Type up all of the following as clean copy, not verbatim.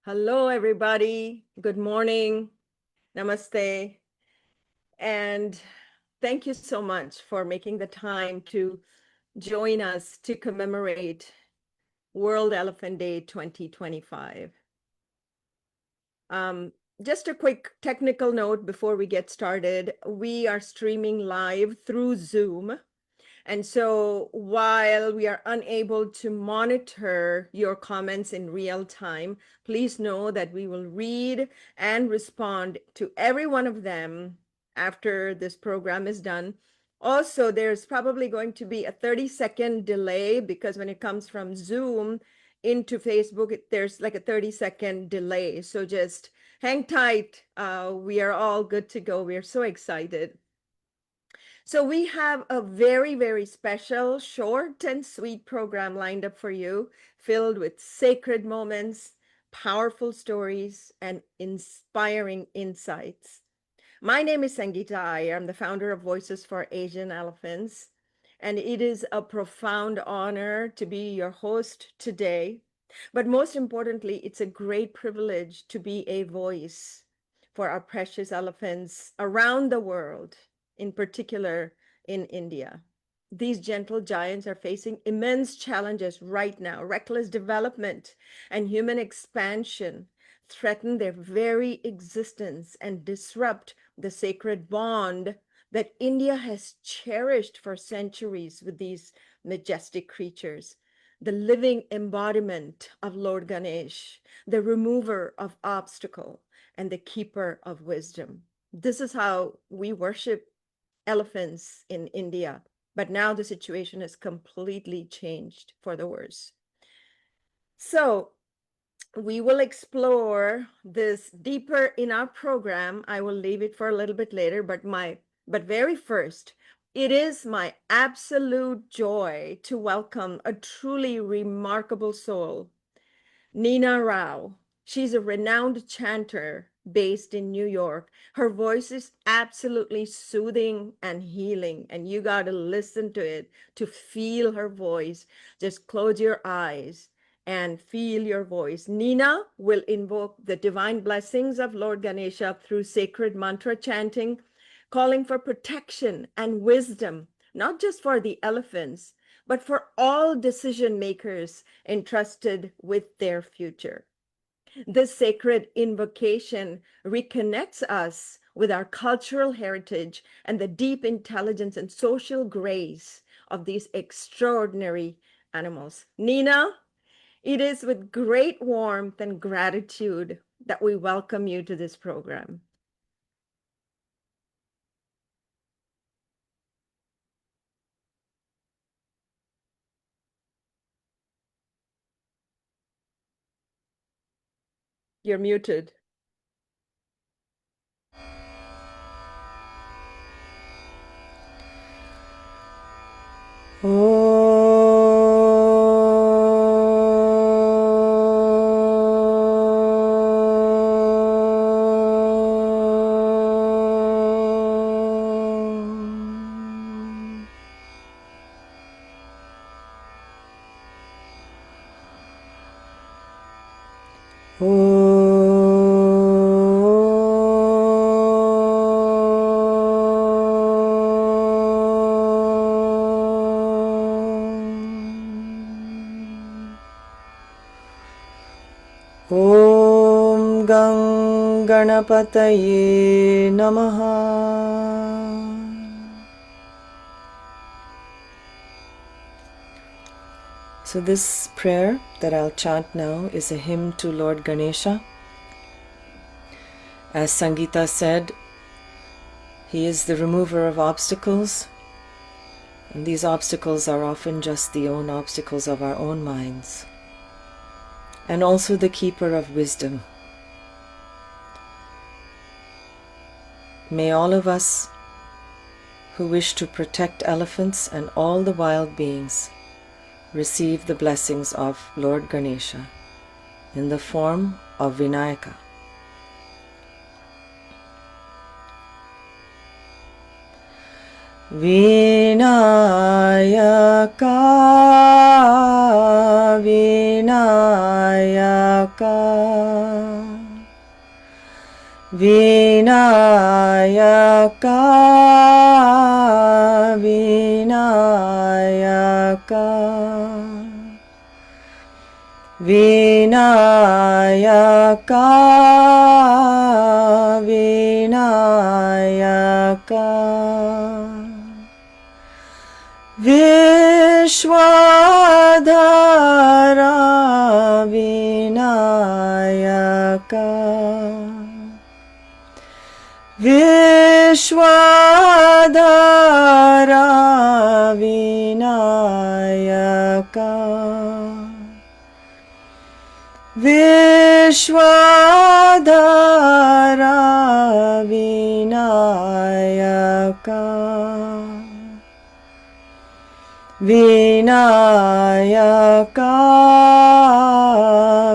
Hello, everybody. Good morning. Namaste. And thank you so much for making the time to join us to commemorate World Elephant Day 2025. Just a quick technical note before we get started. We are streaming live through Zoom. And so while we are unable to monitor your comments in real time, please know that we will read and respond to every one of them after this program is done. Also, there's probably going to be a 30-second delay because when it comes from Zoom into Facebook, there's like a 30-second delay. So just hang tight. We are all good to go. We are so excited. So we have a very, very special, short and sweet program lined up for you, filled with sacred moments, powerful stories, and inspiring insights. My name is Sangita Iyer. I'm the founder of Voices for Asian Elephants, and it is a profound honor to be your host today. But most importantly, it's a great privilege to be a voice for our precious elephants around the world, in particular in India. These gentle giants are facing immense challenges right now. Reckless development and human expansion threaten their very existence and disrupt the sacred bond that India has cherished for centuries with these majestic creatures. The living embodiment of Lord Ganesha, the remover of obstacle, and the keeper of wisdom. This is how we worship elephants in India. But now the situation has completely changed for the worse. So we will explore this deeper in our program. I will leave it for a little bit later, but very first, it is my absolute joy to welcome a truly remarkable soul, Nina Rao. She's a renowned chanter based in New York. Her voice is absolutely soothing and healing, and you got to listen to it to feel her voice. Just close your eyes and feel your voice. Nina will invoke the divine blessings of Lord Ganesha through sacred mantra chanting, calling for protection and wisdom, not just for the elephants, but for all decision makers entrusted with their future. This sacred invocation reconnects us with our cultural heritage and the deep intelligence and social grace of these extraordinary animals. Nina, it is with great warmth and gratitude that we welcome you to this program. You're muted. Om Ganapataye Namaha. So this prayer that I'll chant now is a hymn to Lord Ganesha. As Sangita said, he is the remover of obstacles, and these obstacles are often just the own obstacles of our own minds, and also the keeper of wisdom. May all of us who wish to protect elephants and all the wild beings receive the blessings of Lord Ganesha in the form of Vinayaka. Vinayaka, Vinayaka, Vinayaka, Vinayaka, Vinayaka, Vinayaka, Vishwadhara, Vinayaka, Vishwadhara, Vinayaka, Vishwadhara, Vinayaka, Vinayaka,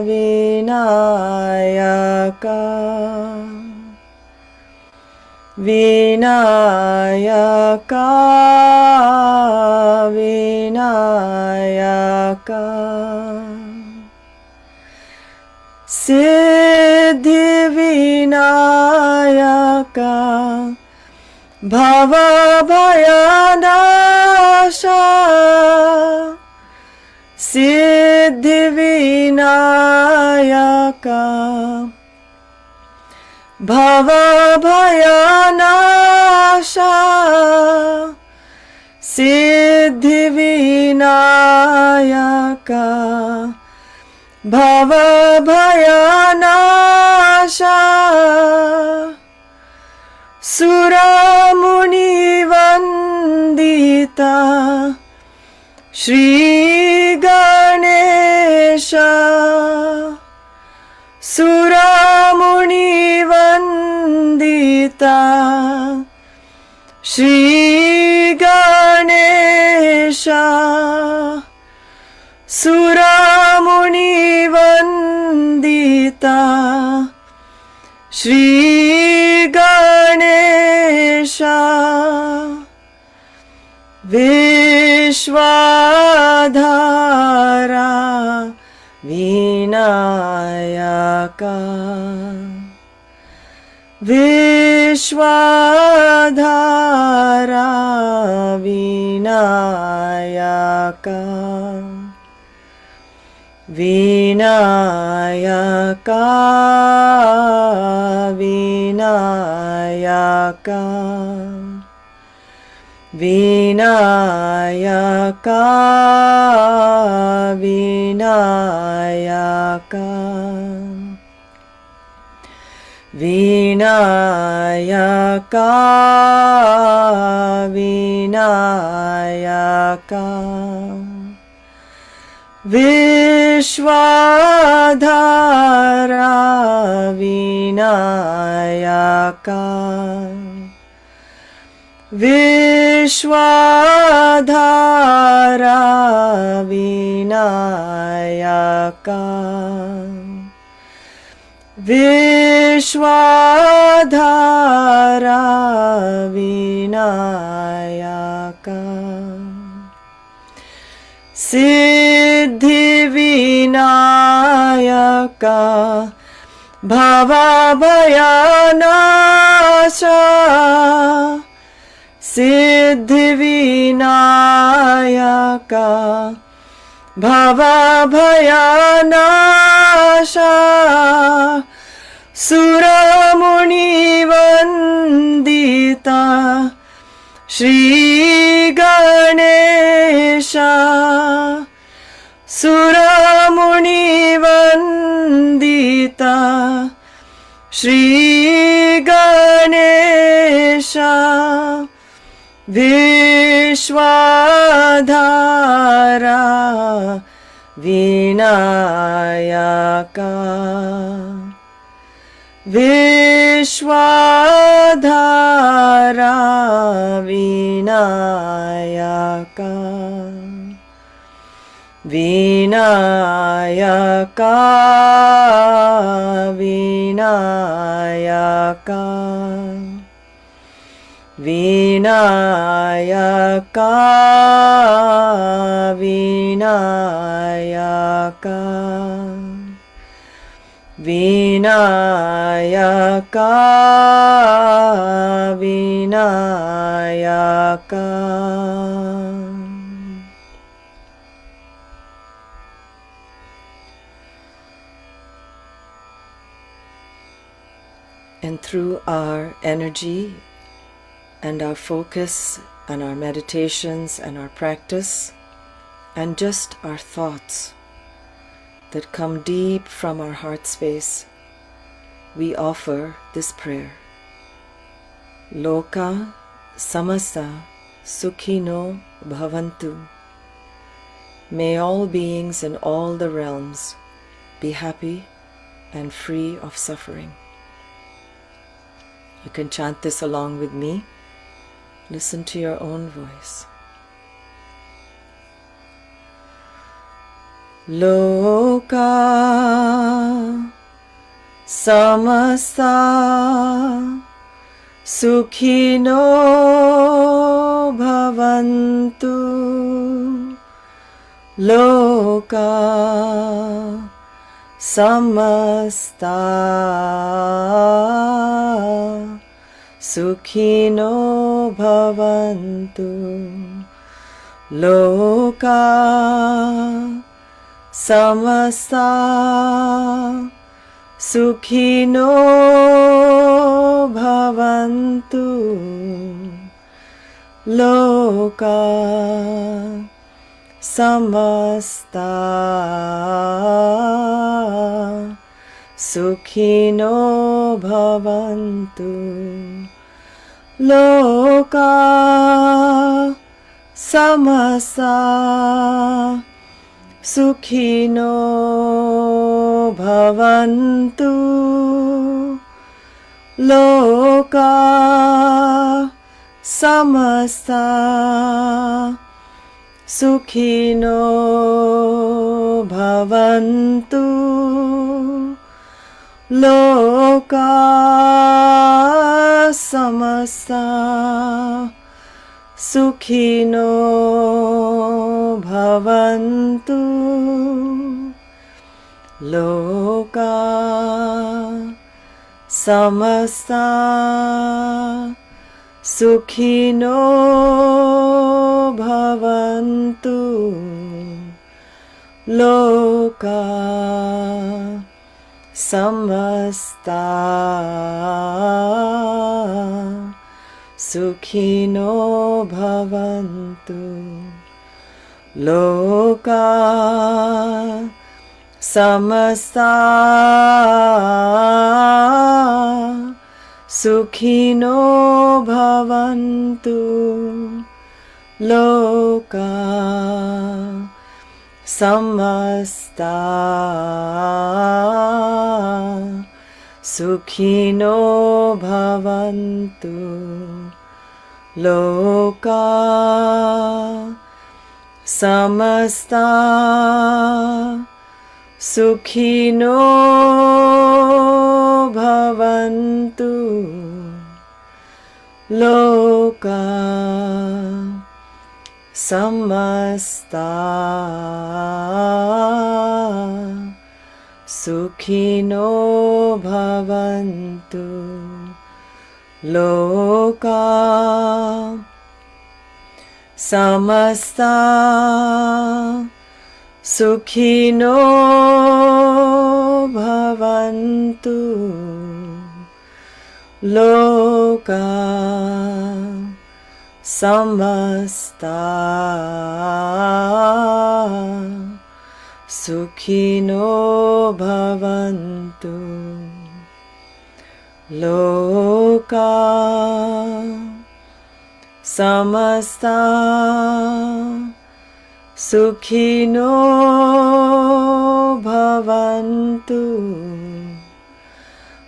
Vinayaka, Vinayaka, Vinayaka, Siddhi Vinayaka, Bhava Bhayanasha, Siddhi Vinayaka, Bhava Bhayanasha, Siddhi Vinayaka, Bhava Bhayanasha, Sura Muni Vandita, Shri Ganesha, Sura Muni Vandita, Shri Ganesha, Sura Muni Vandita, Shri Ganesha, Vishwadhara, Vinayaka, Vishwadhara, Vinayaka, Vinayaka, Vinayaka, Vinayaka, Vinayaka, Vinayaka, Vinayaka, Vishwadhara, Vinayaka, Vishwadhara, Vinayaka, Vishwadhara, Vinayaka, Siddhi Vinayaka, Bhava Bhayanasha, Siddhi Vinayaka, Bhava Bhayanasha, Sura Muni Vandita, Shri Ganesha, Sura Muni Vandita, Shri Ganesha, Vishwadhara, Vinayaka, Vishwadhara, Vinayaka, Vinayaka, Vinayaka, Vinayaka, Vinayaka, Vinayaka, Vinayaka. And through our energy and our focus and our meditations and our practice and just our thoughts that come deep from our heart space, we offer this prayer. Loka samasta sukhino bhavantu. May all beings in all the realms be happy and free of suffering. You can chant this along with me. Listen to your own voice. Loka samasta sukhino bhavantu. Loka samasta sukhino bhavantu. Loka samasta sukhino bhavantu. Loka samasta sukhino bhavantu. Loka samasta sukhino bhavantu. Loka samasta sukhino bhavantu. Loka samasta sukhino bhavantu. Loka samasta sukhino bhavantu. Loka samasta sukhino bhavantu. Loka samasta sukhino bhavantu. Loka samasta sukhino bhavantu. Loka samasta sukhino bhavantu. Loka samasta sukhino bhavantu. Loka samasta sukhino bhavantu. Loka samasta sukhino bhavantu. Loka samasta sukhino bhavantu.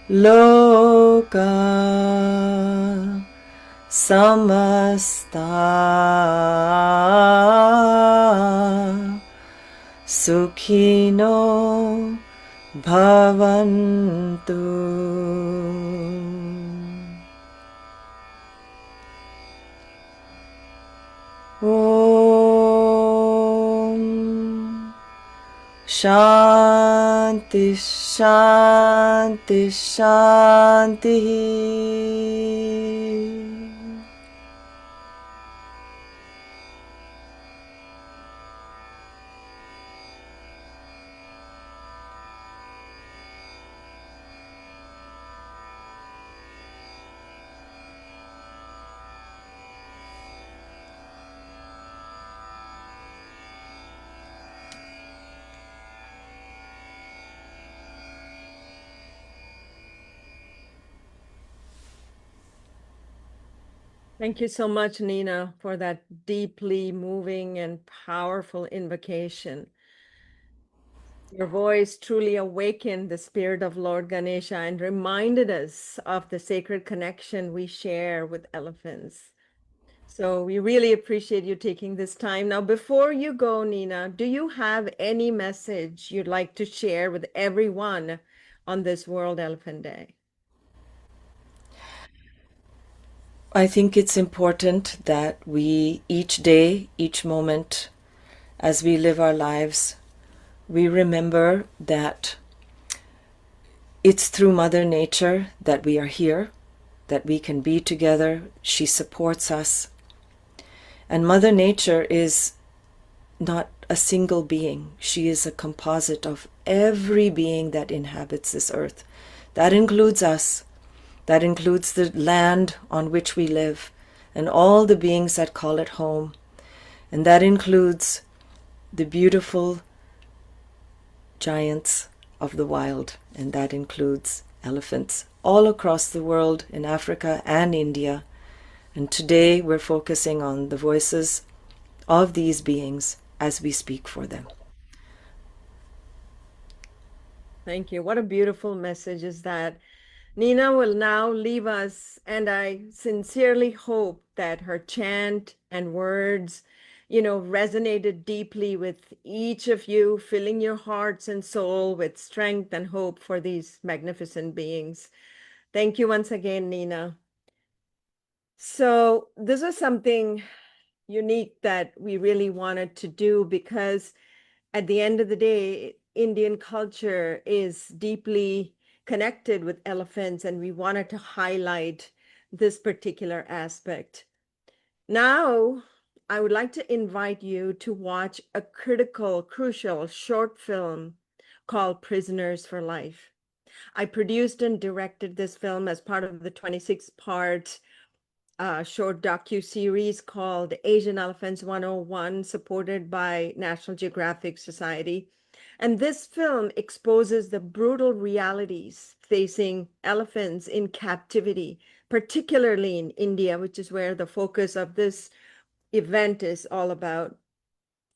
Loka samasta sukhino bhavantu. Om Shanti shanti, shanti. Thank you so much, Nina, for that deeply moving and powerful invocation. Your voice truly awakened the spirit of Lord Ganesha and reminded us of the sacred connection we share with elephants. So we really appreciate you taking this time. Now, before you go, Nina, do you have any message you'd like to share with everyone on this World Elephant Day? I think it's important that we, each day, each moment, as we live our lives, we remember that it's through Mother Nature that we are here, that we can be together. She supports us. And Mother Nature is not a single being. She is a composite of every being that inhabits this earth. That includes us. That includes the land on which we live and all the beings that call it home. And that includes the beautiful giants of the wild, and that includes elephants all across the world, in Africa and India. And today we're focusing on the voices of these beings as we speak for them. Thank you. What a beautiful message is that. Nina will now leave us, and I sincerely hope that her chant and words, resonated deeply with each of you, filling your hearts and soul with strength and hope for these magnificent beings. Thank you once again, Nina. So, this is something unique that we really wanted to do because at the end of the day, Indian culture is deeply connected with elephants, and we wanted to highlight this particular aspect. Now, I would like to invite you to watch a crucial short film called Prisoners for Life. I produced and directed this film as part of the 26-part short docu-series called Asian Elephants 101, supported by National Geographic Society. And this film exposes the brutal realities facing elephants in captivity, particularly in India, which is where the focus of this event is all about.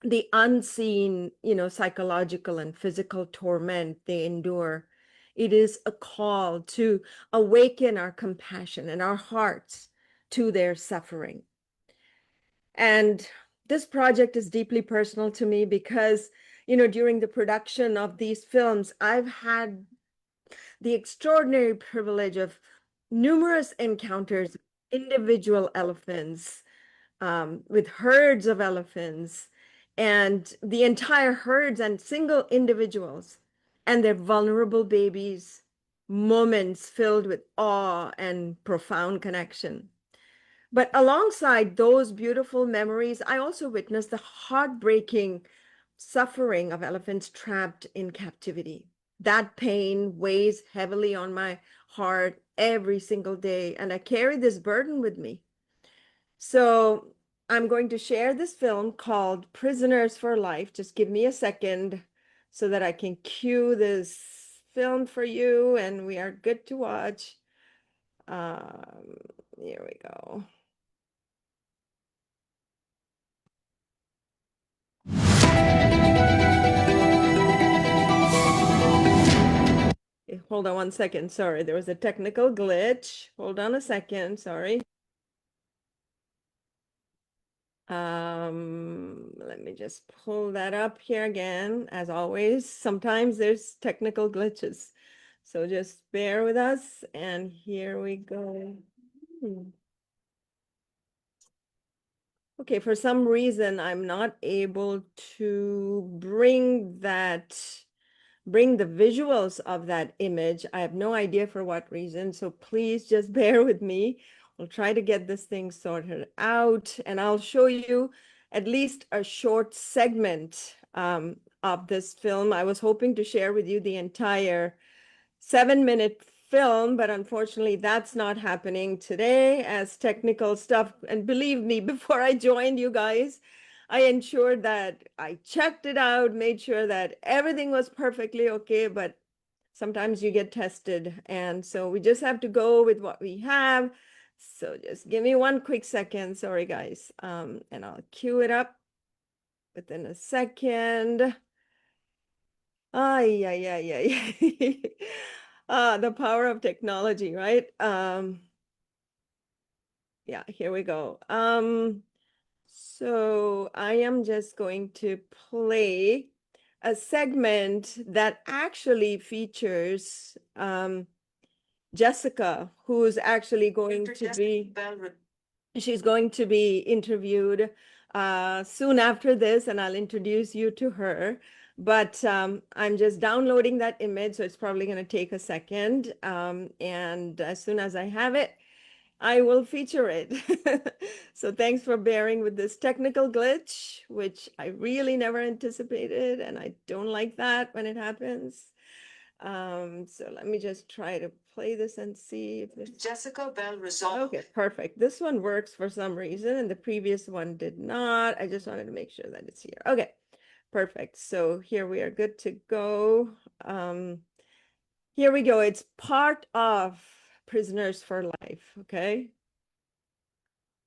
The unseen, psychological and physical torment they endure. It is a call to awaken our compassion and our hearts to their suffering. And this project is deeply personal to me because, during the production of these films, I've had the extraordinary privilege of numerous encounters with individual elephants, with herds of elephants, and the entire herds and single individuals and their vulnerable babies, moments filled with awe and profound connection. But alongside those beautiful memories, I also witnessed the heartbreaking suffering of elephants trapped in captivity. That pain weighs heavily on my heart every single day, and I carry this burden with me. So I'm going to share this film called Prisoners for Life. Just give me a second so that I can cue this film for you, and we are good to watch. Here we go. Hold on one second. Sorry, there was a technical glitch. Hold on a second. Sorry. Let me just pull that up here again. As always, sometimes there's technical glitches. So just bear with us. And here we go. Okay, for some reason, I'm not able to bring that bring the visuals of that image. I have no idea for what reason, so please just bear with me. We'll try to get this thing sorted out, and I'll show you at least a short segment of this film. I was hoping to share with you the entire 7-minute film, but unfortunately that's not happening today as technical stuff. And believe me, before I joined you guys, I ensured that I checked it out, made sure that everything was perfectly okay, but sometimes you get tested. And so we just have to go with what we have. So just give me one quick second. Sorry, guys. And I'll cue it up within a second. Ay, ay, ay, ay. The power of technology, right? Yeah, here we go. So I am just going to play a segment that actually features Jessica, who's actually going to be she's going to be interviewed soon after this, and I'll introduce you to her. But I'm just downloading that image, so it's probably going to take a second. And as soon as I have it, I will feature it. So thanks for bearing with this technical glitch, which I really never anticipated, and I don't like that when it happens. So let me just try to play this and see if this. Jessica Bell Rizzolo. Okay, perfect. This one works for some reason, and the previous one did not. I just wanted to make sure that it's here. Okay, perfect. So here we are good to go. Here we go. It's part of Prisoners for Life, okay?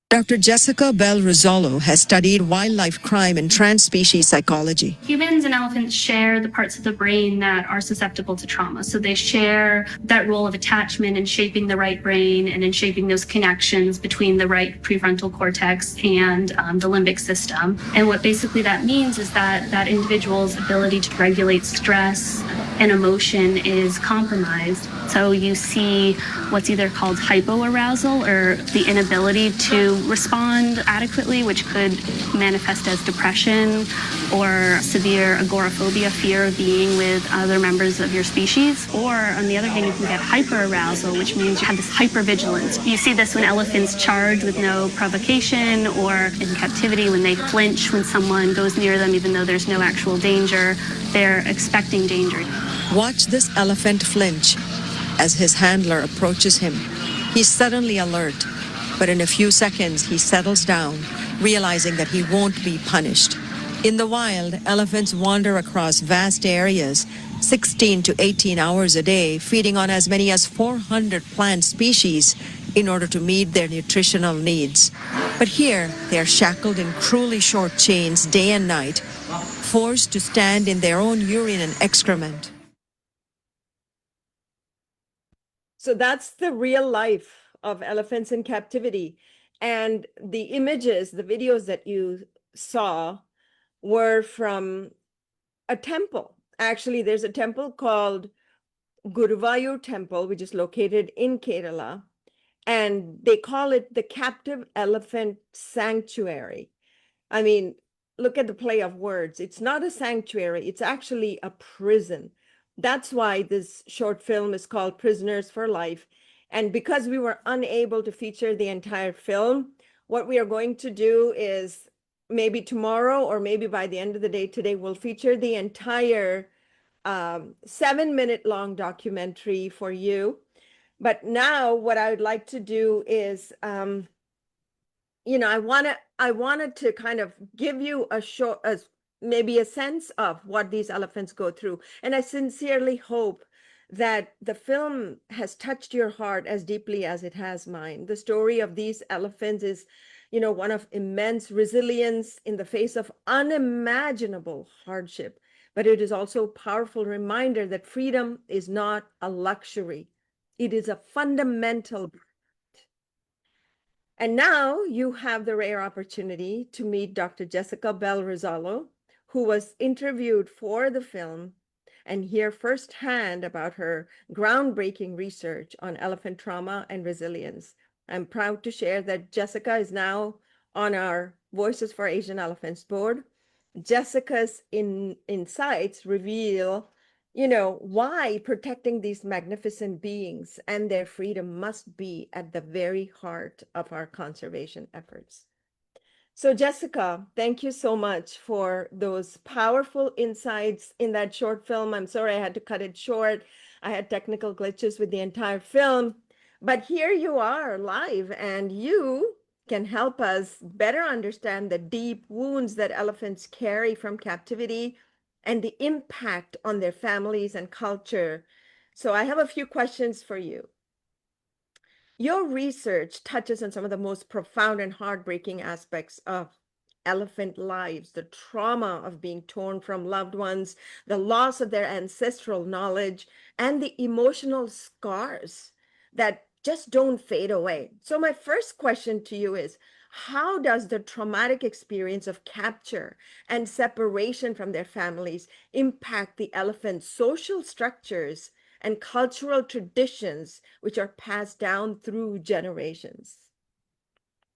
Dr. Jessica Bell Rizzolo has studied wildlife crime and trans-species psychology. Humans and elephants share the parts of the brain that are susceptible to trauma. So they share that role of attachment in shaping the right brain and in shaping those connections between the right prefrontal cortex and the limbic system. And what basically that means is that that individual's ability to regulate stress and emotion is compromised. So you see what's either called hypoarousal, or the inability to respond adequately, which could manifest as depression or severe agoraphobia, fear of being with other members of your species. Or on the other hand, you can get hyperarousal, which means you have this hypervigilance. You see this when elephants charge with no provocation, or in captivity when they flinch when someone goes near them even though there's no actual danger. They're expecting danger. Watch this elephant flinch as his handler approaches him. He's suddenly alert, but in a few seconds he settles down, realizing that he won't be punished. In the wild, elephants wander across vast areas, 16 to 18 hours a day, feeding on as many as 400 plant species in order to meet their nutritional needs. But here, they are shackled in cruelly short chains day and night, forced to stand in their own urine and excrement. So that's the real life of elephants in captivity. And the images, the videos that you saw were from a temple. Actually, there's a temple called Guruvayur Temple, which is located in Kerala. And they call it the Captive Elephant Sanctuary. I mean, look at the play of words. It's not a sanctuary, it's actually a prison. That's why this short film is called Prisoners for Life. And because we were unable to feature the entire film, what we are going to do is maybe tomorrow or maybe by the end of the day today, we'll feature the entire 7-minute long documentary for you. But now what I would like to do is, I wanted to kind of give you a short, maybe a sense of what these elephants go through. And I sincerely hope that the film has touched your heart as deeply as it has mine. The story of these elephants is, one of immense resilience in the face of unimaginable hardship. But it is also a powerful reminder that freedom is not a luxury. It is a fundamental. And now you have the rare opportunity to meet Dr. Jessica Bell Rizzolo, who was interviewed for the film, and hear firsthand about her groundbreaking research on elephant trauma and resilience. I'm proud to share that Jessica is now on our Voices for Asian Elephants board. Jessica's insights reveal, why protecting these magnificent beings and their freedom must be at the very heart of our conservation efforts. So, Jessica, thank you so much for those powerful insights in that short film. I'm sorry I had to cut it short. I had technical glitches with the entire film, but here you are live, and you can help us better understand the deep wounds that elephants carry from captivity and the impact on their families and culture. So, I have a few questions for you. Your research touches on some of the most profound and heartbreaking aspects of elephant lives, the trauma of being torn from loved ones, the loss of their ancestral knowledge, and the emotional scars that just don't fade away. So, my first question to you is, how does the traumatic experience of capture and separation from their families impact the elephant's social structures and cultural traditions which are passed down through generations?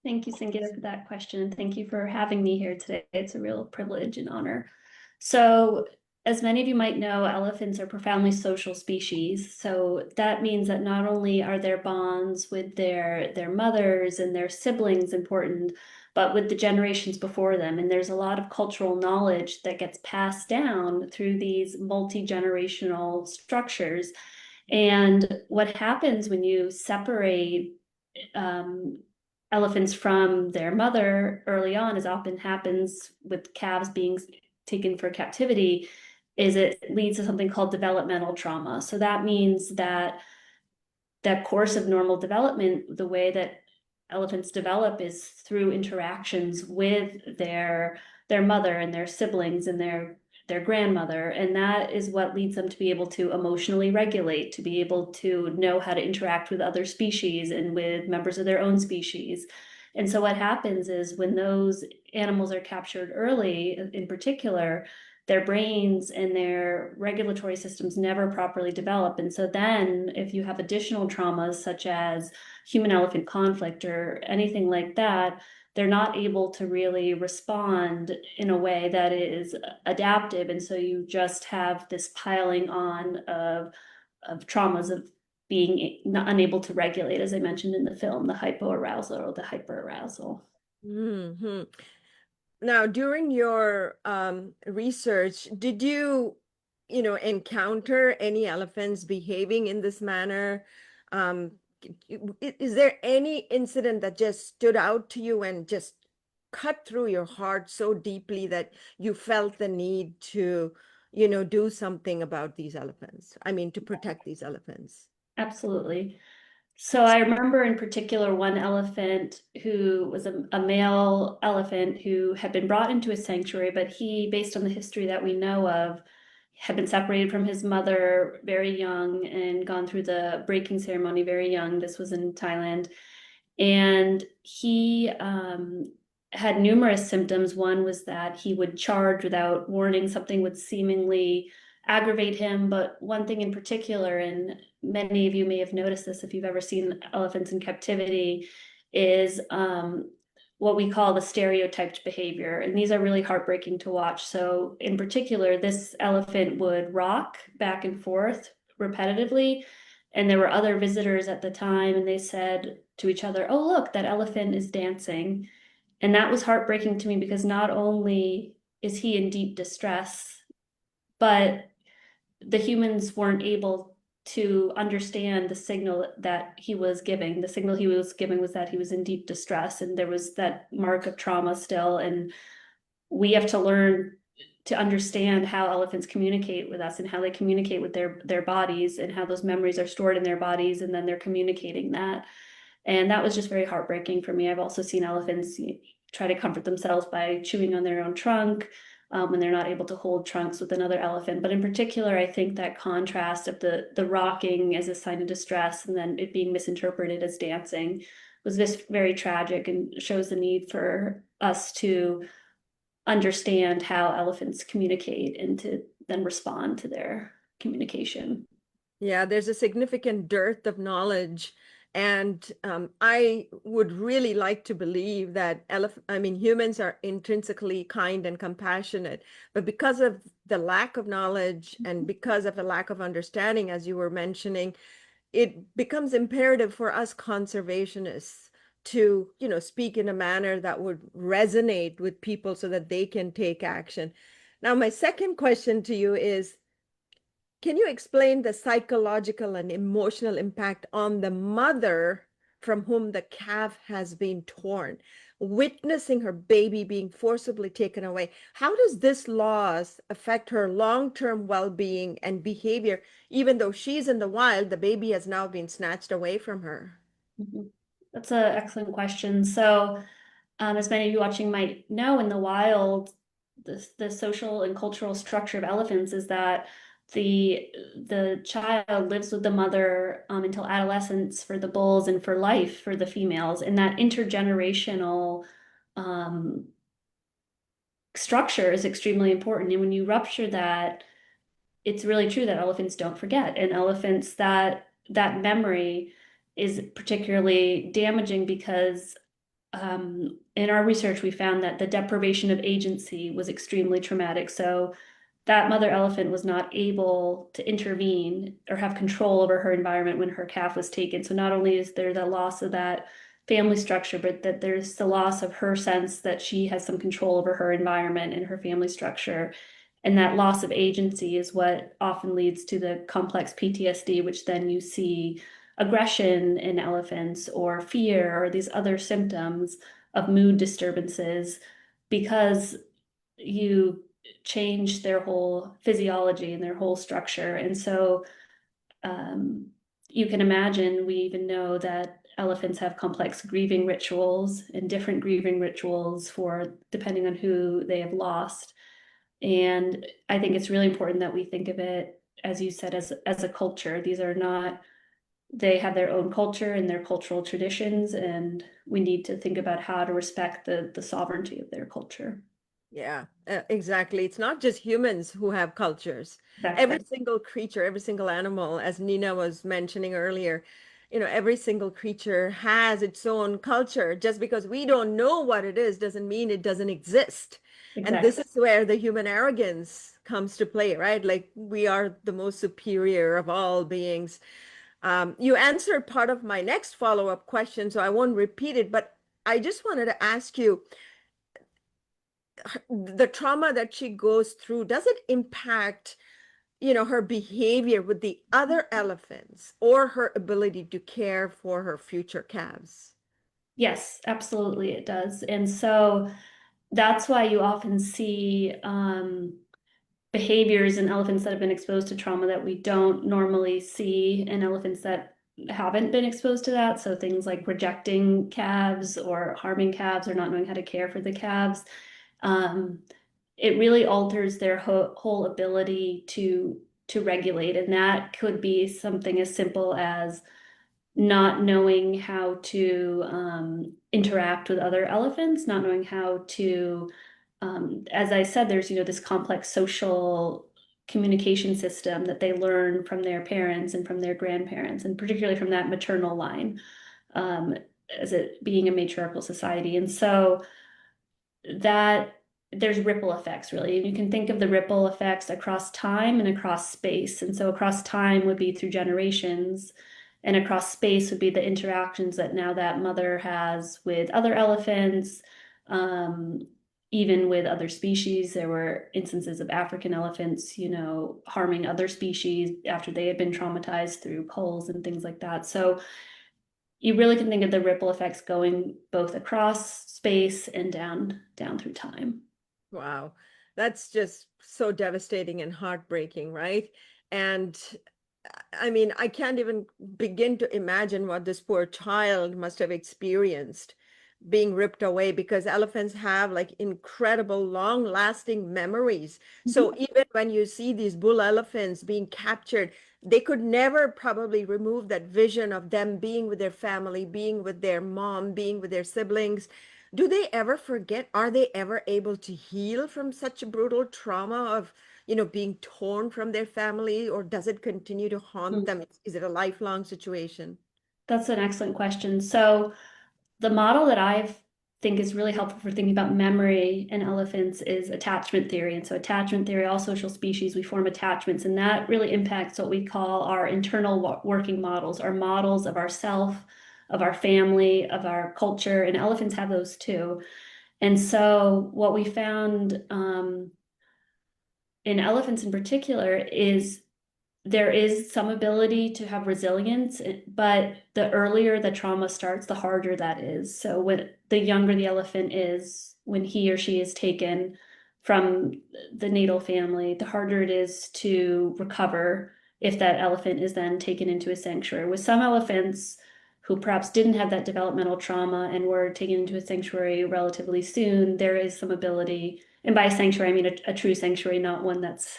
Thank you, Sangita, for that question. And thank you for having me here today. It's a real privilege and honor. So, as many of you might know, elephants are profoundly social species. So that means that not only are their bonds with their mothers and their siblings important, but with the generations before them. And there's a lot of cultural knowledge that gets passed down through these multi-generational structures. And what happens when you separate elephants from their mother early on, as often happens with calves being taken for captivity, is it leads to something called developmental trauma. So that means that that course of normal development, the way that elephants develop is through interactions with their mother and their siblings and their grandmother, and that is what leads them to be able to emotionally regulate, to be able to know how to interact with other species and with members of their own species. And so what happens is when those animals are captured early, in particular, their brains and their regulatory systems never properly develop. And so then if you have additional traumas such as human elephant conflict or anything like that, they're not able to really respond in a way that is adaptive. And so you just have this piling on of traumas of being unable to regulate, as I mentioned in the film, the hypoarousal or the hyperarousal. Mm-hmm. Now, during your research, did you, encounter any elephants behaving in this manner? Um, is there any incident that just stood out to you and just cut through your heart so deeply that you felt the need to, do something about these elephants? I mean, to protect these elephants. Absolutely. So I remember in particular one elephant who was a male elephant who had been brought into a sanctuary, but he, based on the history that we know of, had been separated from his mother very young and gone through the breaking ceremony very young. This was in Thailand. And he had numerous symptoms. One was that he would charge without warning. Something would seemingly aggravate him. But one thing in particular, and many of you may have noticed this if you've ever seen elephants in captivity, is what we call the stereotyped behavior. And these are really heartbreaking to watch. So in particular, this elephant would rock back and forth repetitively. And there were other visitors at the time, and they said to each other, "Oh, look, that elephant is dancing." And that was heartbreaking to me because not only is he in deep distress, but the humans weren't able to understand the signal that he was giving. The signal he was giving was that he was in deep distress, and there was that mark of trauma still. And we have to learn to understand how elephants communicate with us and how they communicate with their bodies and how those memories are stored in their bodies, and then they're communicating that. And that was just very heartbreaking for me. I've also seen elephants try to comfort themselves by chewing on their own trunk when they're not able to hold trunks with another elephant. But in particular, I think that contrast of the rocking as a sign of distress and then it being misinterpreted as dancing was just very tragic and shows the need for us to understand how elephants communicate and to then respond to their communication. Yeah, there's a significant dearth of knowledge And I would really like to believe that humans are intrinsically kind and compassionate, but because of the lack of knowledge and because of the lack of understanding, as you were mentioning, it becomes imperative for us conservationists to, speak in a manner that would resonate with people so that they can take action. Now, my second question to you is, can you explain the psychological and emotional impact on the mother from whom the calf has been torn, witnessing her baby being forcibly taken away? How does this loss affect her long-term well-being and behavior, even though she's in the wild, the baby has now been snatched away from her? Mhm. That's an excellent question. So, as many of you watching might know, in the wild, the social and cultural structure of elephants is that the child lives with the mother until adolescence for the bulls and for life for the females, and that intergenerational um, structure is extremely important. And when you rupture that, it's really true that elephants don't forget, and elephants that memory is particularly damaging because in our research, we found that the deprivation of agency was extremely traumatic. So that mother elephant was not able to intervene or have control over her environment when her calf was taken. So not only is there the loss of that family structure, but that there's the loss of her sense that she has some control over her environment and her family structure. And that loss of agency is what often leads to the complex PTSD, which then you see aggression in elephants or fear or these other symptoms of mood disturbances because you change their whole physiology and their whole structure. And so um, you can imagine, we even know that elephants have complex grieving rituals and different grieving rituals for depending on who they have lost. And I think it's really important that we think of it, as you said, as a culture. These are not, they have their own culture and their cultural traditions, and we need to think about how to respect the sovereignty of their culture. Yeah, exactly. It's not just humans who have cultures. That's Every right. single creature, every single animal, as Nina was mentioning earlier, every single creature has its own culture. Just because we don't know what it is doesn't mean it doesn't exist. And this Exactly. is where the human arrogance comes to play, right? Like we are the most superior of all beings. You answered part of my next follow-up question, so I won't repeat it, but I just wanted to ask you, the trauma that she goes through, does it impact, her behavior with the other elephants or her ability to care for her future calves? Yes, absolutely it does. And so that's why you often see behaviors in elephants that have been exposed to trauma that we don't normally see in elephants that haven't been exposed to that. So things like rejecting calves or harming calves or not knowing how to care for the calves. Um, it really alters their whole ability to regulate, and that could be something as simple as not knowing how to interact with other elephants, not knowing how to, as I said, there's this complex social communication system that they learn from their parents and from their grandparents, and particularly from that maternal line, um, as it being a matriarchal society. And so that there's ripple effects really, and you can think of the ripple effects across time and across space. And so across time would be through generations, and across space would be the interactions that now that mother has with other elephants, um, even with other species. There were instances of African elephants, harming other species after they had been traumatized through culls and things like that. So you really can think of the ripple effects going both across space and down through time. Wow, that's just so devastating and heartbreaking, right? And I mean, I can't even begin to imagine what this poor child must have experienced being ripped away, because elephants have like incredible long lasting memories. So Mhm. even when you see these bull elephants being captured, they could never probably remove that vision of them being with their family, being with their mom, being with their siblings. Do they ever forget? Are they ever able to heal from such a brutal trauma of, being torn from their family, or does it continue to haunt them? Is it a lifelong situation? That's an excellent question. So the model that I think is really helpful for thinking about memory in elephants is attachment theory. And so attachment theory, all social species, we form attachments, and that really impacts what we call our internal working models, our models of ourself, of our family, of our culture, and elephants have those too. And so what we found in elephants in particular is there is some ability to have resilience, but the earlier the trauma starts, the harder that is. So when the younger the elephant is, when he or she is taken from the natal family, the harder it is to recover if that elephant is then taken into a sanctuary. With some elephants who perhaps didn't have that developmental trauma and were taken into a sanctuary relatively soon, there is some ability, and by a sanctuary, I mean a true sanctuary, not one that's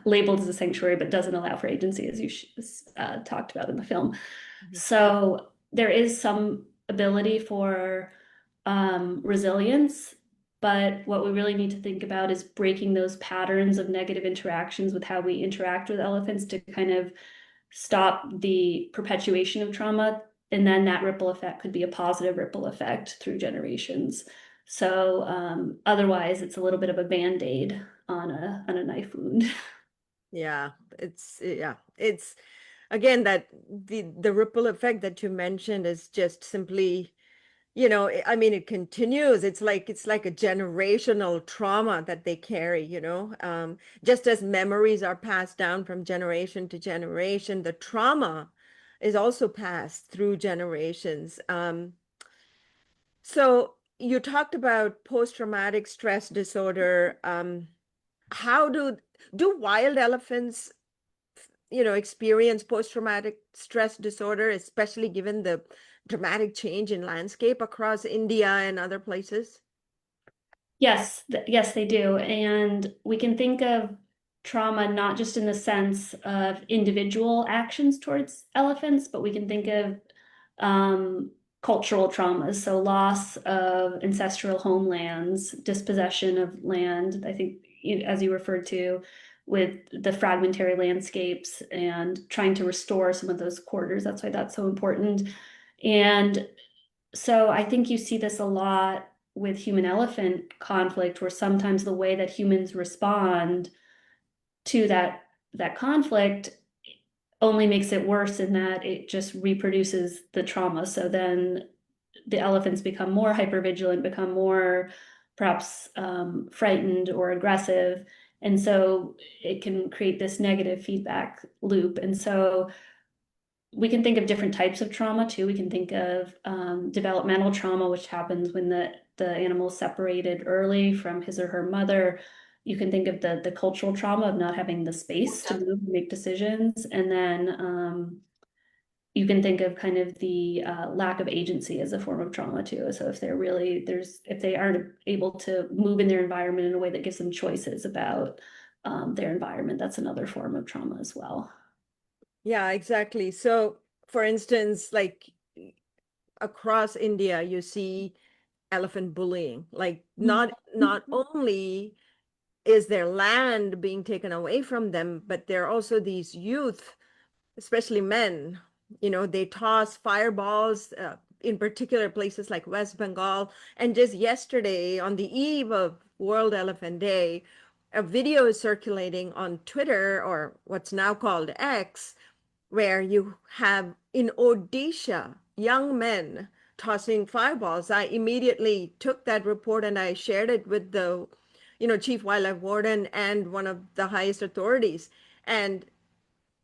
labeled as a sanctuary but doesn't allow for agency, as you talked about in the film. Mm-hmm. So there is some ability for resilience, but what we really need to think about is breaking those patterns of negative interactions with how we interact with elephants to kind of stop the perpetuation of trauma, and then that ripple effect could be a positive ripple effect through generations. So otherwise it's a little bit of a band-aid on a knife wound. Yeah, it's again that the ripple effect that you mentioned is just simply, I mean, it continues. It's like a generational trauma that they carry, just as memories are passed down from generation to generation, the trauma is also passed through generations. So you talked about post-traumatic stress disorder. How do wild elephants, experience post-traumatic stress disorder, especially given the dramatic change in landscape across India and other places? Yes, yes, they do. And we can think of trauma not just in the sense of individual actions towards elephants, but we can think of cultural traumas. So loss of ancestral homelands, dispossession of land, I think, as you referred to, with the fragmentary landscapes and trying to restore some of those quarters. That's why that's so important. And so I think you see this a lot with human elephant conflict, where sometimes the way that humans respond to that conflict only makes it worse, in that it just reproduces the trauma. So then the elephants become more hypervigilant, become more perhaps frightened or aggressive. And so it can create this negative feedback loop. And so we can think of different types of trauma too. We can think of developmental trauma, which happens when the animal is separated early from his or her mother. You can think of the cultural trauma of not having the space to move and make decisions. And then you can think of kind of the lack of agency as a form of trauma too. So if if they aren't able to move in their environment in a way that gives them choices about their environment, that's another form of trauma as well. Yeah, exactly. So, for instance, like across India, you see elephant bullying. Like not only is their land being taken away from them, but there are also these youth, especially men, they toss fireballs, in particular places like West Bengal. And just yesterday, on the eve of World Elephant Day, a video is circulating on Twitter, or what's now called X, where you have in Odisha young men tossing fireballs. I immediately took that report and I shared it with the, chief wildlife warden and one of the highest authorities. And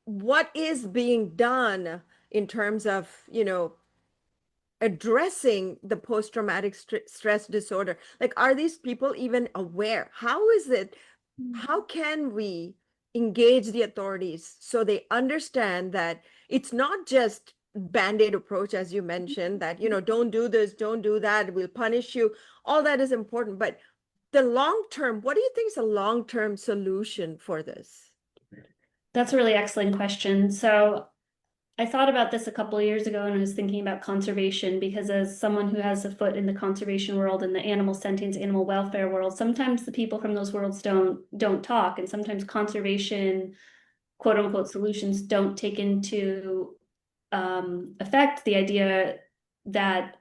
what is being done in terms of, addressing the post-traumatic stress disorder? Like, are these people even aware? How can we engage the authorities so they understand that it's not just band-aid approach, as you mentioned, that, don't do this, don't do that, we'll punish you. All that is important, but the long term, what do you think is a long-term solution for this? That's a really excellent question. So I thought about this a couple of years ago and I was thinking about conservation, because as someone who has a foot in the conservation world and the animal sentience, animal welfare world, sometimes the people from those worlds don't talk, and sometimes conservation quote unquote solutions don't take into affect the idea that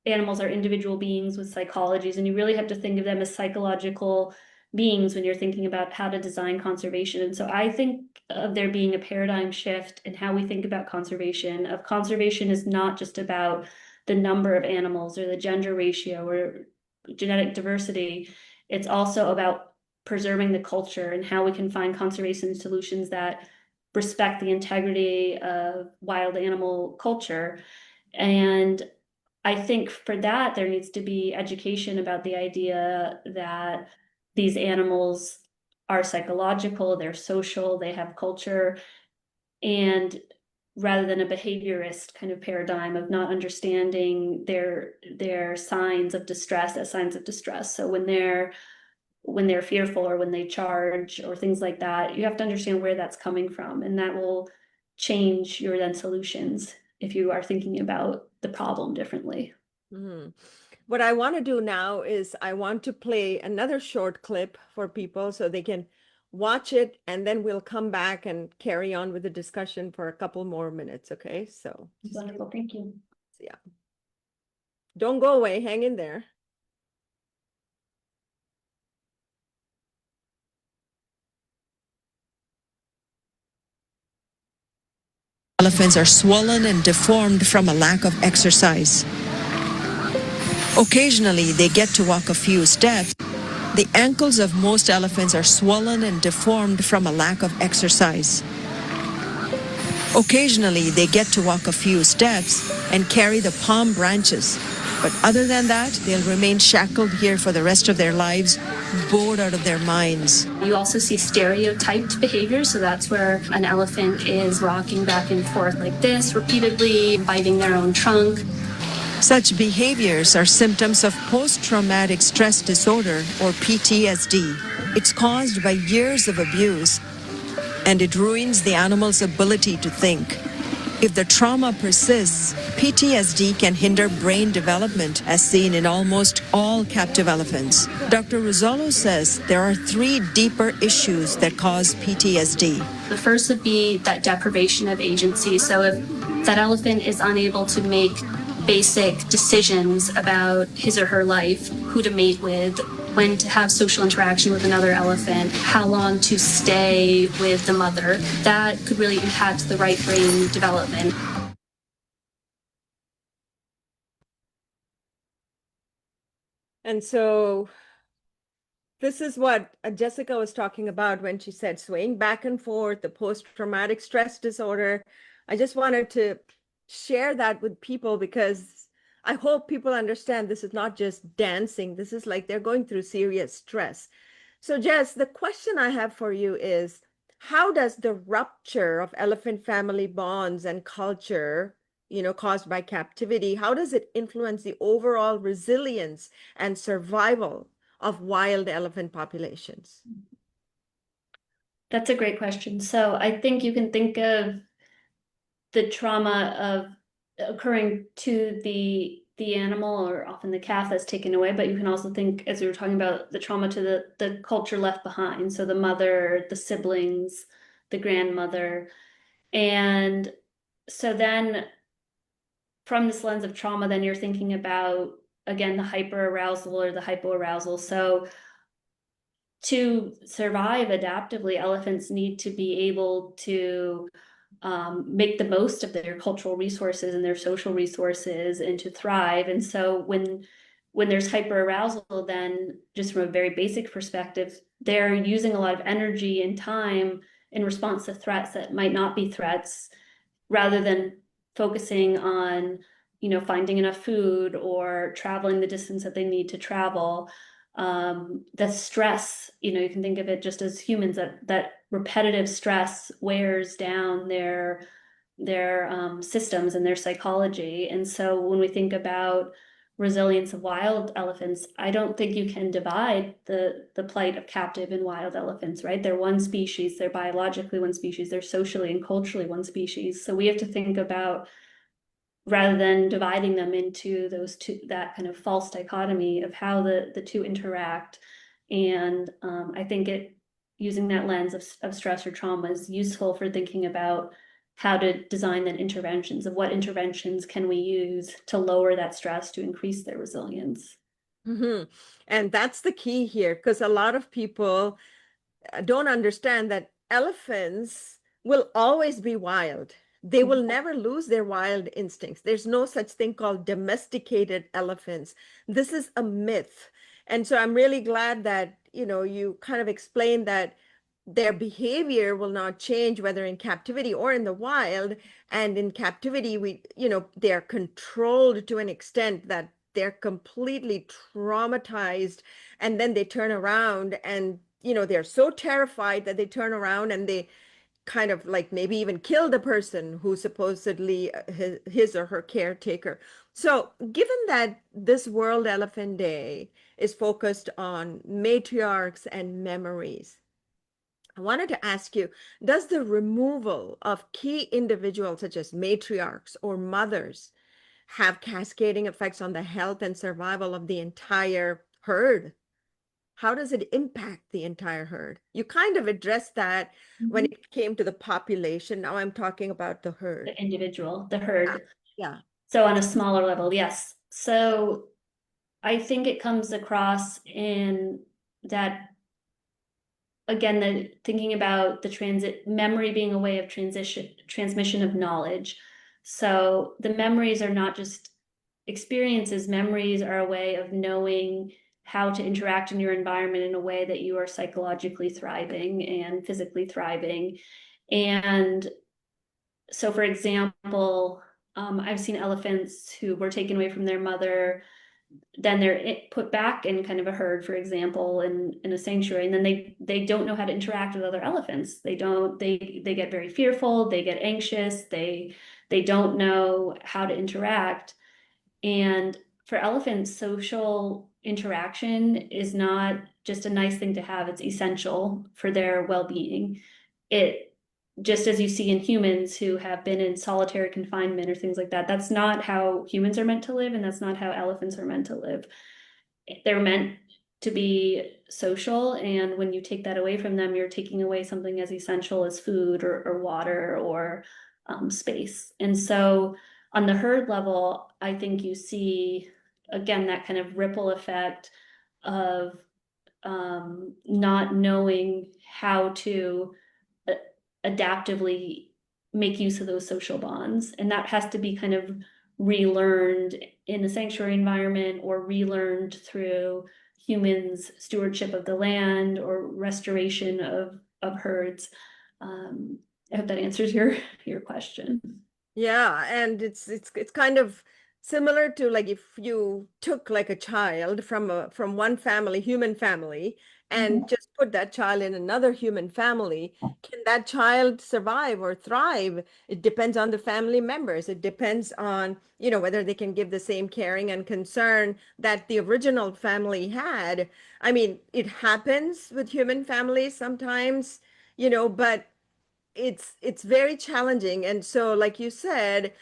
animals are individual beings with psychologies, and you really have to think of them as psychological beings when you're thinking about how to design conservation. And so I think of there being a paradigm shift in how we think about conservation. Conservation is not just about the number of animals or the gender ratio or genetic diversity. It's also about preserving the culture and how we can find conservation solutions that respect the integrity of wild animal culture. And I think for that, there needs to be education about the idea that these animals are psychological, they're social, they have culture, and rather than a behaviorist kind of paradigm of not understanding their signs of distress as signs of distress. So when they're fearful or when they charge or things like that, you have to understand where that's coming from, and that will change your then solutions if you are thinking about the problem differently. Mhm. What I want to do now is I want to play another short clip for people so they can watch it, and then we'll come back and carry on with the discussion for a couple more minutes. Okay, so Wonderful, thank you. yeah, don't go away, hang in there. Elephants are swollen and deformed from a lack of exercise. Occasionally, they get to walk a few steps. The ankles of most elephants are swollen and deformed from a lack of exercise. Occasionally, they get to walk a few steps and carry the palm branches. But other than that, they'll remain shackled here for the rest of their lives, bored out of their minds. You also see stereotyped behavior, so that's where an elephant is rocking back and forth like this repeatedly, biting their own trunk. Such behaviors are symptoms of post-traumatic stress disorder, or PTSD. It's caused by years of abuse, and it ruins the animal's ability to think. If the trauma persists, PTSD can hinder brain development, as seen in almost all captive elephants. Dr. Rizzolo says there are 3 deeper issues that cause PTSD. The first would be that deprivation of agency. So if that elephant is unable to make basic decisions about his or her life, who to mate with, when to have social interaction with another elephant, how long to stay with the mother, that could really impact the right brain development. And so this is what Jessica was talking about when she said swaying back and forth, the post-traumatic stress disorder. I just wanted to share that with people because I hope people understand this is not just dancing. This is like they're going through serious stress. So Jess, the question I have for you is, how does the rupture of elephant family bonds and culture, caused by captivity, how does it influence the overall resilience and survival of wild elephant populations? That's a great question. So I think you can think of the trauma of occurring to the animal, or often the calf that's taken away, but you can also think, as we were talking about, the trauma to the culture left behind. So the mother, the siblings, the grandmother. And so then from this lens of trauma, then you're thinking about, again, the hyperarousal or the hypoarousal. So to survive adaptively, elephants need to be able to make the most of their cultural resources and their social resources and to thrive. And so when there's hyperarousal, then just from a very basic perspective, they're using a lot of energy and time in response to threats that might not be threats, rather than focusing on, finding enough food or traveling the distance that they need to travel. The stress, you can think of it just as humans, that repetitive stress wears down their systems and their psychology. And so when we think about resilience of wild elephants, I don't think you can divide the plight of captive and wild elephants, right? They're one species, they're biologically one species, they're socially and culturally one species. So we have to think about, rather than dividing them into those two, that kind of false dichotomy of how the two interact. And I think using that lens of stress or trauma is useful for thinking about how to design then interventions of what interventions can we use to lower that stress to increase their resilience. And that's the key here, because a lot of people don't understand that elephants will always be wild. They will never lose their wild instincts. There's no such thing called domesticated elephants. This is a myth. And so I'm really glad that, you kind of explained that their behavior will not change whether in captivity or in the wild. And in captivity, they're controlled to an extent that they're completely traumatized, and then they turn around and they're so terrified that they turn around and they kind of like maybe even kill the person who's supposedly his or her caretaker. So given that this World Elephant Day is focused on matriarchs and memories, I wanted to ask you, does the removal of key individuals such as matriarchs or mothers have cascading effects on the health and survival of the entire herd? How does it impact the entire herd? You kind of addressed that when it came to the population. Now I'm talking about the herd. The individual, the herd. Yeah. So on a smaller level, yes. So I think it comes across in that, again, the thinking about the memory being a way of transmission of knowledge. So the memories are not just experiences. Memories are a way of knowing how to interact in your environment in a way that you are psychologically thriving and physically thriving. And so, for example, I've seen elephants who were taken away from their mother, then they're put back in kind of a herd, for example, in a sanctuary, and then they don't know how to interact with other elephants. They get very fearful, they get anxious, they don't know how to interact. And for elephants, social interaction is not just a nice thing to have, it's essential for their well-being. It just as you see in humans who have been in solitary confinement or things like that, that's not how humans are meant to live, and that's not how elephants are meant to live. They're meant to be social, and when you take that away from them, you're taking away something as essential as food or water or space. And so on the herd level, I think you see, again, that kind of ripple effect of not knowing how to adaptively make use of those social bonds. And that has to be kind of relearned in a sanctuary environment or relearned through humans' stewardship of the land or restoration of herds. I hope that answers your question. Yeah, and it's kind of similar to like if you took like a child from one family, human family, and just put that child in another human family, can that child survive or thrive? It depends on the family members. It depends on, whether they can give the same caring and concern that the original family had. I mean, it happens with human families sometimes, but it's very challenging. And so like you said,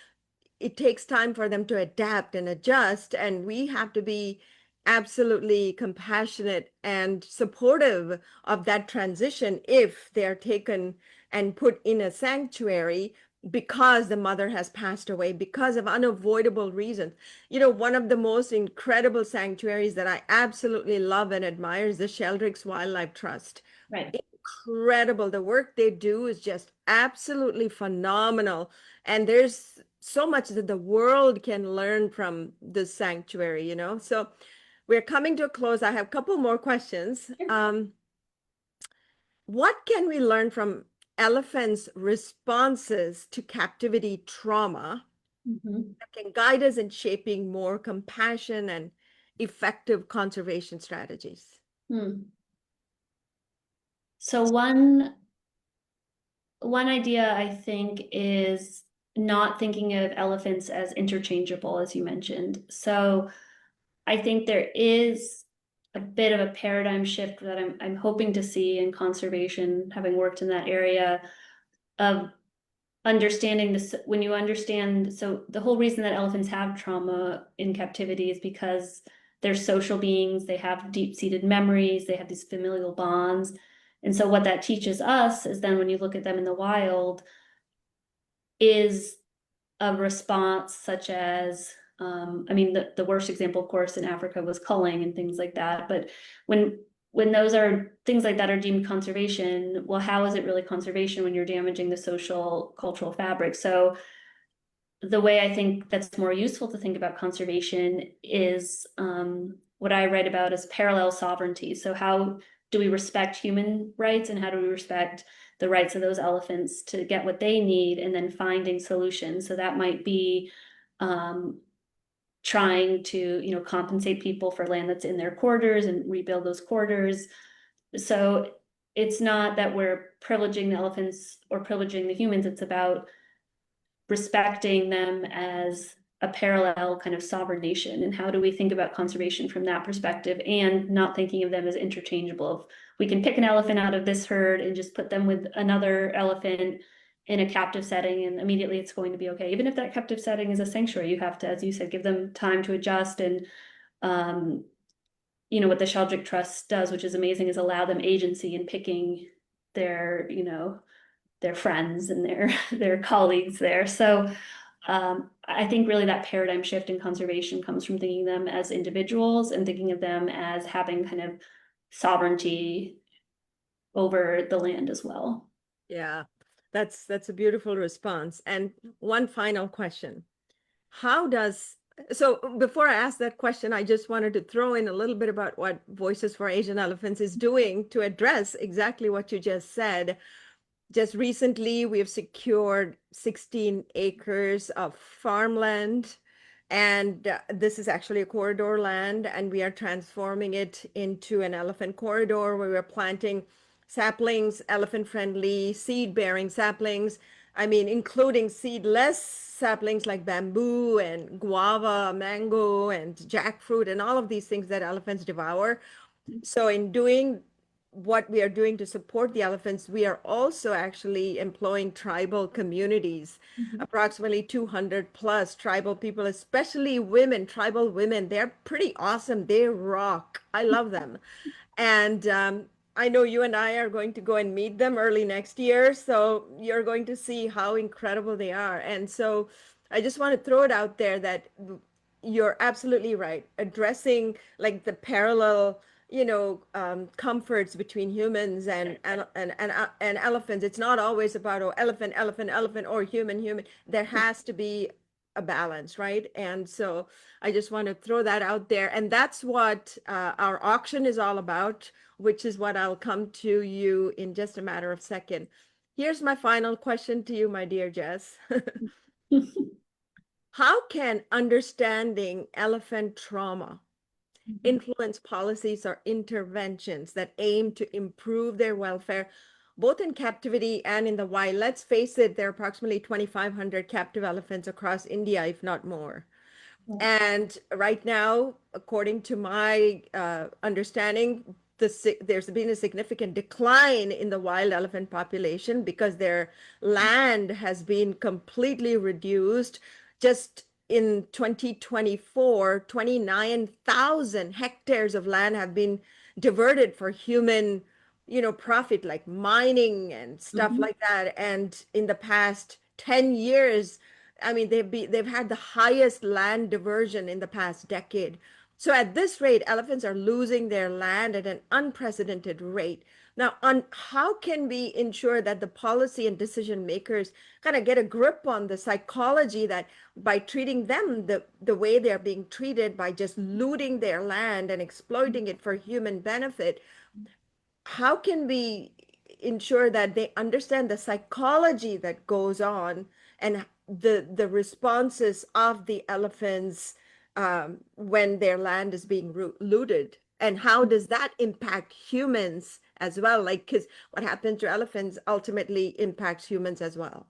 it takes time for them to adapt and adjust, and we have to be absolutely compassionate and supportive of that transition if they're taken and put in a sanctuary because the mother has passed away because of unavoidable reasons. One of the most incredible sanctuaries that I absolutely love and admire is the Sheldrick's Wildlife Trust. Right. Incredible. The work they do is just absolutely phenomenal. And there's so much that the world can learn from this sanctuary, So we're coming to a close. I have a couple more questions. What can we learn from elephants' responses to captivity trauma that can guide us in shaping more compassion and effective conservation strategies? So one idea I think is not thinking of elephants as interchangeable, as you mentioned. So I think there is a bit of a paradigm shift that I'm hoping to see in conservation, having worked in that area, of understanding this. When you understand, so the whole reason that elephants have trauma in captivity is because they're social beings, they have deep-seated memories, they have these familial bonds. And so what that teaches us is then when you look at them in the wild, is a response such as, I mean, the worst example, of course, in Africa was culling and things like that. But when those are things like that are deemed conservation, well, how is it really conservation when you're damaging the social cultural fabric? So the way I think that's more useful to think about conservation is what I write about as parallel sovereignty. So how do we respect human rights, and how do we respect the rights of those elephants to get what they need, and then finding solutions? So that might be trying to, compensate people for land that's in their quarters and rebuild those quarters. So it's not that we're privileging the elephants or privileging the humans. It's about respecting them as a parallel kind of sovereign nation. And how do we think about conservation from that perspective, and not thinking of them as interchangeable? If we can pick an elephant out of this herd and just put them with another elephant in a captive setting, and immediately it's going to be okay. Even if that captive setting is a sanctuary, you have to, as you said, give them time to adjust. And what the Sheldrick Trust does, which is amazing, is allow them agency in picking their, their friends and their colleagues there. So I think really that paradigm shift in conservation comes from thinking of them as individuals and thinking of them as having kind of sovereignty over the land as well. Yeah, that's a beautiful response. And one final question. So before I ask that question, I just wanted to throw in a little bit about what Voices for Asian Elephants is doing to address exactly what you just said. Just recently, we have secured 16 acres of farmland, and this is actually a corridor land, and we are transforming it into an elephant corridor where we're planting saplings, elephant-friendly, seed-bearing saplings. I mean, including seedless saplings like bamboo and guava, mango, and jackfruit, and all of these things that elephants devour. So in doing what we are doing to support the elephants, we are also actually employing tribal communities, approximately 200 plus tribal people, especially women, tribal women. They're pretty awesome. They rock. I love them. And I know you and I are going to go and meet them early next year. So you're going to see how incredible they are. And so I just want to throw it out there that you're absolutely right. Addressing like the parallel, comforts between humans and elephants. It's not always about, oh, elephant, elephant, elephant, or human, human. There has to be a balance, right? And so I just want to throw that out there. And that's what our auction is all about, which is what I'll come to you in just a matter of second. Here's my final question to you, my dear Jess. How can understanding elephant trauma influence policies or interventions that aim to improve their welfare, both in captivity and in the wild? Let's face it, there are approximately 2,500 captive elephants across India, if not more. And right now, according to my understanding, there's been a significant decline in the wild elephant population because their land has been completely reduced. Just in 2024, 29,000 hectares of land have been diverted for human, profit, like mining and stuff like that. And in the past 10 years, I mean, they've had the highest land diversion in the past decade. So at this rate, elephants are losing their land at an unprecedented rate. Now, how can we ensure that the policy and decision makers kind of get a grip on the psychology that by treating them the way they're being treated, by just looting their land and exploiting it for human benefit, how can we ensure that they understand the psychology that goes on and the responses of the elephants when their land is being looted, and how does that impact humans as well? Like, because what happens to elephants ultimately impacts humans as well.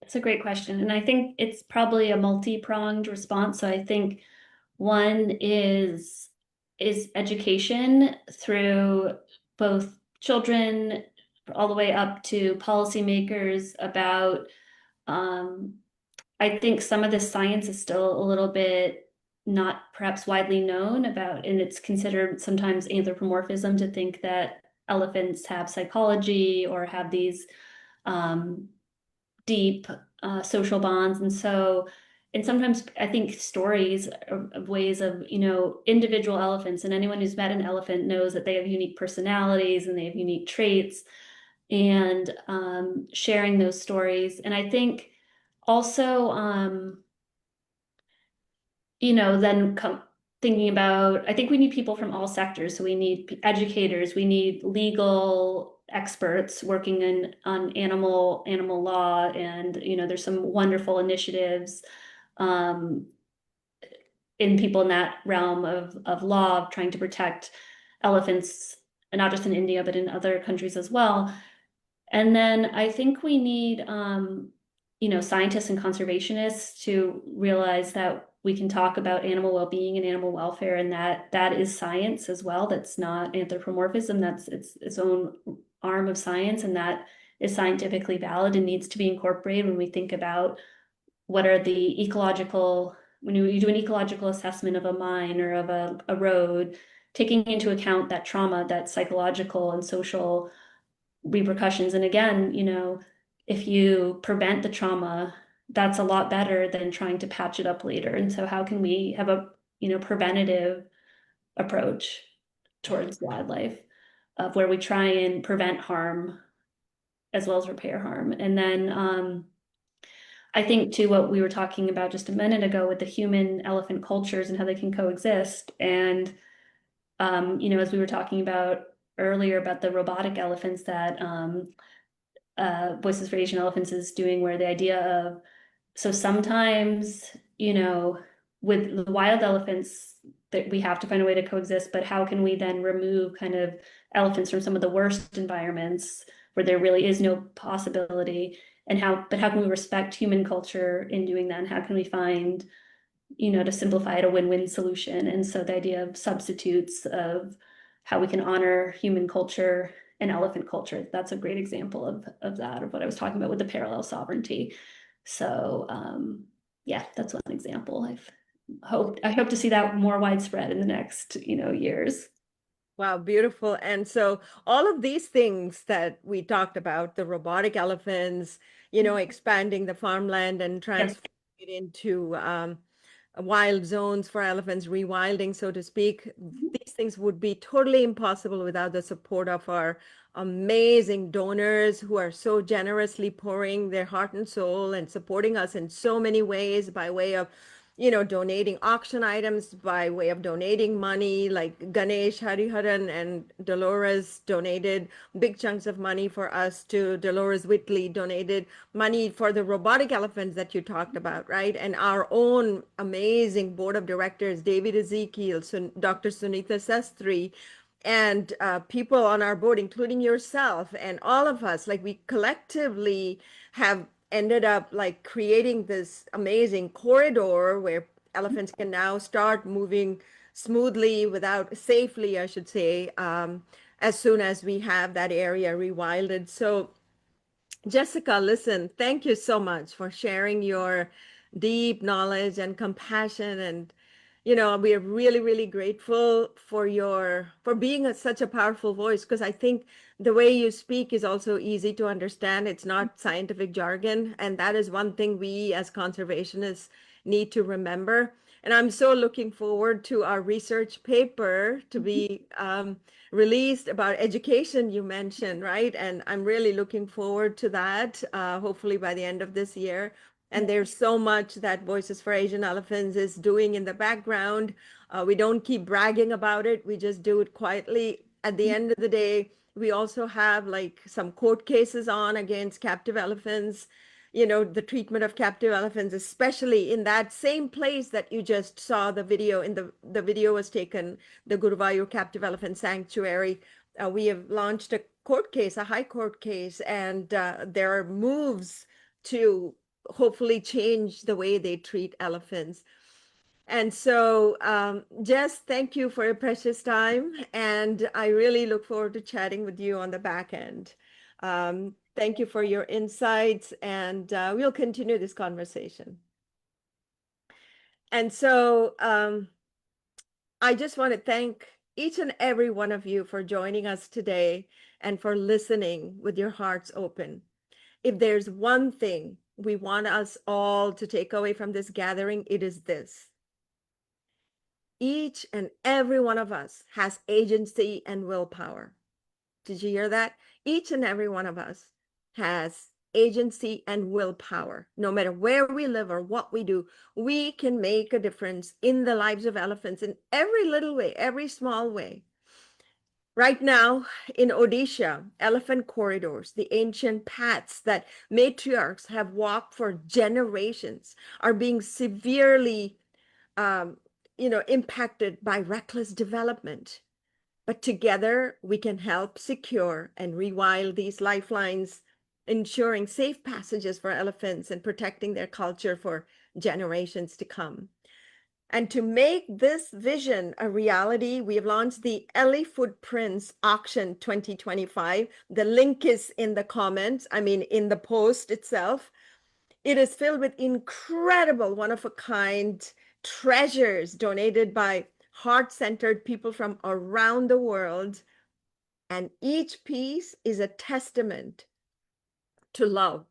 That's a great question. And I think it's probably a multi-pronged response. So I think one is education through both children all the way up to policymakers about I think some of the science is still a little bit not perhaps widely known about, and it's considered sometimes anthropomorphism to think that elephants have psychology or have these deep social bonds. And sometimes I think stories of ways of, individual elephants, and anyone who's met an elephant knows that they have unique personalities and they have unique traits, and sharing those stories. And I think also, then thinking about, I think we need people from all sectors. So we need educators, we need legal experts working on animal law, and there's some wonderful initiatives um, in people in that realm of law, of trying to protect elephants, and not just in India but in other countries as well. And then I think we need scientists and conservationists to realize that we can talk about animal well-being and animal welfare, and that is science as well. That's not anthropomorphism. That's its own arm of science, and that is scientifically valid and needs to be incorporated when we think about what are the ecological, when you do an ecological assessment of a mine or of a road, taking into account that trauma, that psychological and social repercussions. And again, if you prevent the trauma, that's a lot better than trying to patch it up later. And so how can we have a, preventative approach towards wildlife, of where we try and prevent harm as well as repair harm? And then I think to what we were talking about just a minute ago with the human elephant cultures and how they can coexist. And as we were talking about earlier about the robotic elephants that Voices for Asian Elephants is doing, where the idea of, so sometimes, with the wild elephants, that we have to find a way to coexist, but how can we then remove kind of elephants from some of the worst environments where there really is no possibility, and how can we respect human culture in doing that, and how can we find, to simplify it, a win-win solution? And so the idea of substitutes, of how we can honor human culture and elephant culture, that's a great example of that, of what I was talking about with the parallel sovereignty. So yeah, that's one example. I hope to see that more widespread in the next, years. Wow, beautiful. And so all of these things that we talked about, the robotic elephants, expanding the farmland and Yep. transforming it into wild zones for elephants, rewilding, so to speak. These things would be totally impossible without the support of our amazing donors who are so generously pouring their heart and soul and supporting us in so many ways, by way of donating auction items, by way of donating money, like Ganesh, Hariharan, and Dolores donated big chunks of money for us to. Dolores Whitley donated money for the robotic elephants that you talked about, right? And our own amazing board of directors, David Ezekiel, Dr. Sunitha Sastry, and people on our board, including yourself and all of us, like we collectively have ended up like creating this amazing corridor where elephants can now start moving smoothly, safely, I should say, as soon as we have that area rewilded. So Jessica, listen, thank you so much for sharing your deep knowledge and compassion. And, we are really, really grateful for being such a powerful voice, because I think the way you speak is also easy to understand. It's not scientific jargon. And that is one thing we as conservationists need to remember. And I'm so looking forward to our research paper to be released about education, you mentioned, right? And I'm really looking forward to that, hopefully by the end of this year. And there's so much that Voices for Asian Elephants is doing in the background. We don't keep bragging about it. We just do it quietly. At the end of the day, we also have like some court cases on against captive elephants, the treatment of captive elephants, especially in that same place that you just saw the video in. The video was taken, the Guruvayur Captive Elephant Sanctuary. We have launched a court case, a high court case, and there are moves to hopefully change the way they treat elephants. And so, Jess, thank you for your precious time. And I really look forward to chatting with you on the back end. Thank you for your insights, and we'll continue this conversation. And so I just want to thank each and every one of you for joining us today and for listening with your hearts open. if there's one thing we want us all to take away from this gathering, it is this. Each and every one of us has agency and willpower. Did you hear that? Each and every one of us has agency and willpower. No matter where we live or what we do, we can make a difference in the lives of elephants in every little way, every small way. Right now in Odisha, elephant corridors, the ancient paths that matriarchs have walked for generations, are being severely impacted by reckless development. But together we can help secure and rewild these lifelines, ensuring safe passages for elephants and protecting their culture for generations to come. And to make this vision a reality, we have launched the Ellie Footprints Auction 2025. The link is in the comments, in the post itself. It is filled with incredible, one-of-a-kind treasures donated by heart-centered people from around the world. And each piece is a testament to love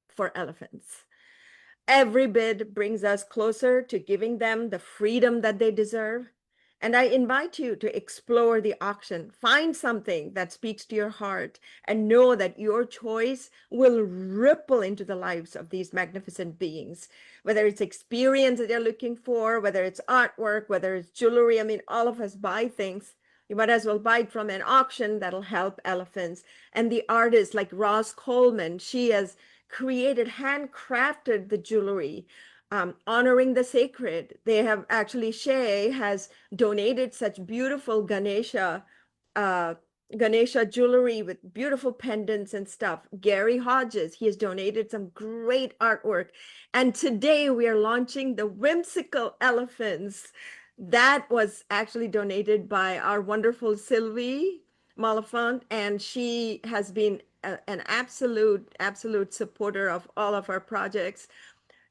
for elephants. Every bid brings us closer to giving them the freedom that they deserve. And I invite you to explore the auction. Find something that speaks to your heart and know that your choice will ripple into the lives of these magnificent beings. Whether it's experience that you're looking for, whether it's artwork, whether it's jewelry. All of us buy things. You might as well buy it from an auction that'll help elephants. And the artists like Ross Coleman, she has created, handcrafted the jewelry, honoring the sacred. They have actually, Shay has donated such beautiful Ganesha jewelry with beautiful pendants and stuff. Gary Hodges, he has donated some great artwork. And today we are launching the whimsical elephants. That was actually donated by our wonderful Sylvie Malafont, and she has been an absolute supporter of all of our projects.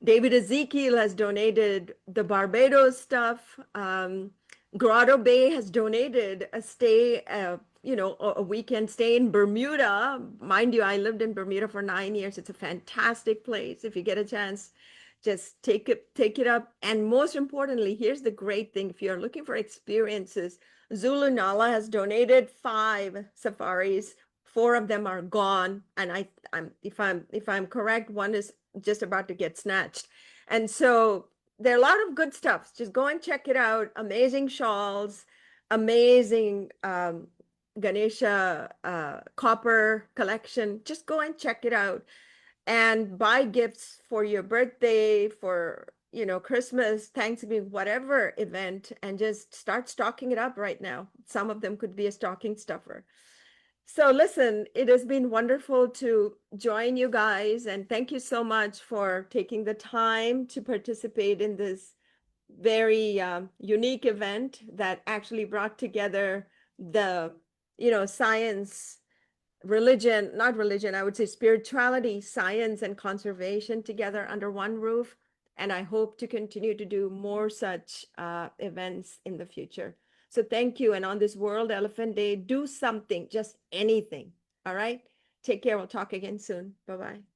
David Ezekiel has donated the Barbados stuff. Grotto Bay has donated a stay, a weekend stay in Bermuda. Mind you, I lived in Bermuda for 9 years. It's a fantastic place. If you get a chance, just take it up. And most importantly, here's the great thing: if you're looking for experiences, Zulu Nala has donated 5 safaris. 4 of them are gone, and if I'm correct, one is just about to get snatched. And so there are a lot of good stuff. Just go and check it out. Amazing shawls, amazing Ganesha copper collection. Just go and check it out and buy gifts for your birthday, for Christmas, Thanksgiving, whatever event, and just start stocking it up right now. Some of them could be a stocking stuffer. So listen, it has been wonderful to join you guys, and thank you so much for taking the time to participate in this very unique event that actually brought together the science, religion, not religion, I would say spirituality, science, and conservation together under one roof. And I hope to continue to do more such events in the future. So thank you. And on this World Elephant Day, do something, just anything. All right. Take care. We'll talk again soon. Bye-bye.